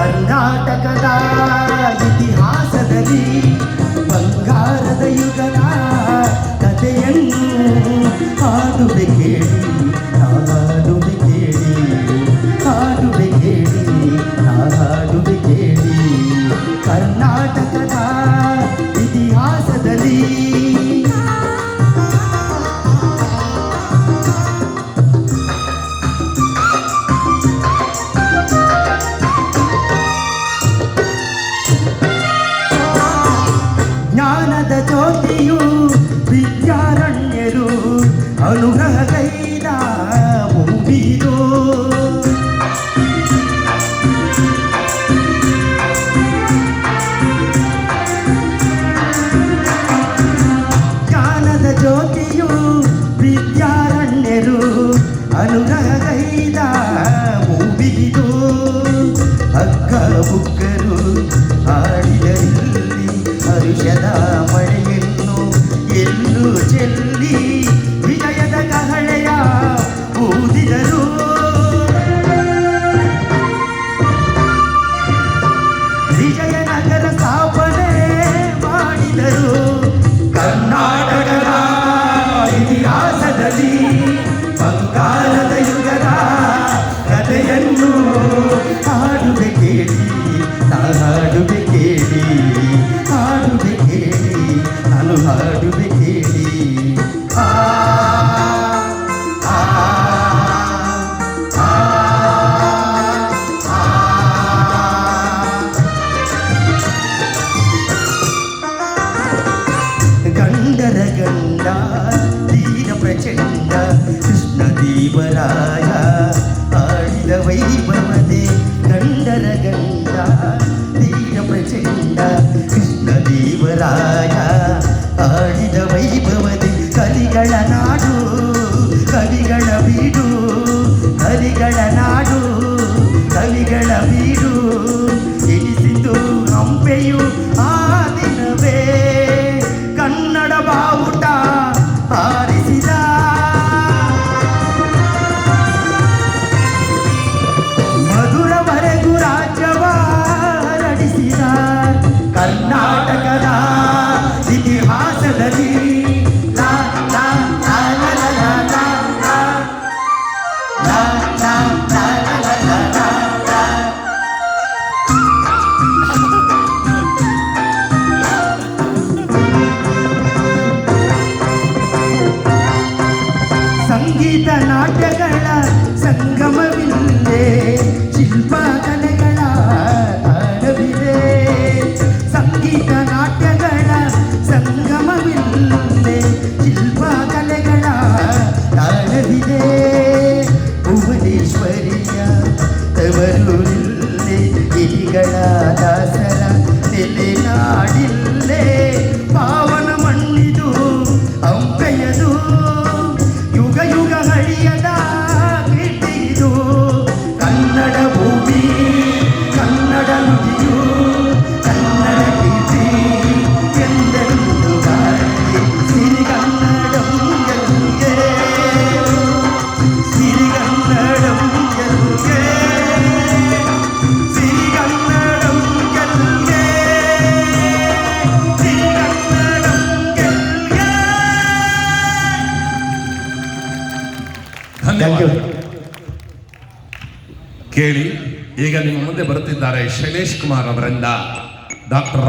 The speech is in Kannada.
ಕರ್ನಾಟಕದ ಇತಿಹಾಸದಲ್ಲಿ ಬಂಗಾರದ ಯುಗದ ಕಥೆಯನ್ನು ಹಾಡುವೆ ಕೇಳಿ, ಹಾಡುವೆ ಕೇಳಿ, ಹಾಡುವೆ ಕೇಳಿ, ಹಾಡುವೆ ಕೇಳಿ. ಕರ್ನಾಟಕದ ಇತಿಹಾಸದಲ್ಲಿ ಜ್ಞಾನದ ಜ್ಯೋತಿಯು ವಿದ್ಯಾರಣ್ಯರು ಅನುಗ್ರಹಗೈದ ಭೂಮಿದು. ಜ್ಞಾನದ ಜ್ಯೋತಿಯು ವಿದ್ಯಾರಣ್ಯರು ಅನುಗ್ರಹಗೈದ ಭೂಮಿದು. ಹಗ್ಗ ಬುಕ್ಕರು ಹಾಡಿದರಿಲ್ಲಿ ಹರುಷದ ಮಳೆಯನ್ನು ಎಲ್ಲೂ ಚೆಲ್ಲಿ ವಿಜಯದ ಕಹಳೆಯ ಊದಿದರು. ವಿಜಯನಗರ ಸ್ಥಾಪನೆ ಮಾಡಿದರು. ಕರ್ನಾಟಕದ ಇತಿಹಾಸದಲ್ಲಿ ಬಂಗಾರದ ಯುಗದ ಕಥೆಯನ್ನು ಹಾಡುವೆ ಕೇಳಿ, ಹಾಡುವೆ ಕೇಳಿ, ಹಾಡುವೆ ಕೇಳಿ, ನಾನು ಹಾಡುವೆ ಕೇಳಿ. ಆ ಆ ಆ ಗಂಡರ ಗಂಡ ತೀರ ಪ್ರಚಂಡ ಕೃಷ್ಣದೇವರಾಯ ಆಡಿದ ವೈಭವದೆ. ಗಂಡರ ಗಂಡ ತೀರ ಪ್ರಚಂಡ ಕೃಷ್ಣದೇವರಾಯ ಆಡಿದ ವೈಭವದೆ. ಕಲಿಗಳ ನಾಡು ಕವಿಗಳ ಬೀಡು, ಕಲಿಗಳ ನಾಡು ಕವಿಗಳ ಬೀಡು ಎನಿಸಿತು ಹಂಪೆಯು ಆ ದಿನವೇ. ಕನ್ನಡ ಬಾವುಟ ಹಾರಿಸಿದ ಮಧುರವರೆಗೂ ರಾಜ್ಯವ ಹರಡಿಸಿದ. ಕರ್ನಾಟಕದ ಇತಿಹಾಸದಲ್ಲಿ ಲಾ ಲಾ ಲಾ ಲಾ ಲಾ ಲಾ ಲಾ ಲಾ ಲಾ ಲಾ ಲಾ ಲಾ ಲಾ ಲಾ. ಸಂಗೀತ ನಾಟ್ಯಗಳ ಸಂಗಮವಿಲ್ಲೇ, ಶಿಲ್ಪಕಲೆಗಳ ತಾಣವಿದೆ. ಸಂಗೀತ ನಾಟ್ಯಗಳ ಸಂಗಮವಿಲ್ಲೇ, ಶಿಲ್ಪಕಲೆಗಳ ತಾಣವಿದೆ. ಭುವನೇಶ್ವರಿಯ ತವರೂರಿಲ್ಲೇ, ಗಿರಿಗಳ ದಾಸರ ನೆಲೆನಾಡಿಲ್ಲೇ. ಪಾವನ ಮಣ್ಣಿದು ಹಂಪೆಯದು, ಯುಗ ಯುಗ ಹಳಿಯದ ಕೀರ್ತಿದು. ಕನ್ನಡ ಭೂಮಿ ಕನ್ನಡ ನುಡಿಯು ಕನ್ನಡ ಕೀರ್ತಿ ಎಂದೆಂದು ಬಾರಲಿ. ಸಿರಿಗನ್ನಡಂ ಗೆಲ್ಗೆ, ಸಿರಿಗನ್ನಡಂ ಗೆಲ್ಗೆ, ಸಿರಿಗನ್ನಡಂ ಗೆಲ್ಗೆ, ಸಿರಿಗನ್ನಡಂ ಗೆಲ್ಗೆ. ಧನ್ಯವಾದ. ಕೇಳಿ, ಈಗ ನಿಮ್ಮ ಮುಂದೆ ಬರುತ್ತಿದ್ದಾರೆ ಶೈಲೇಶ್ ಕುಮಾರ್ ಅವರಿಂದ ಡಾಕ್ಟರ್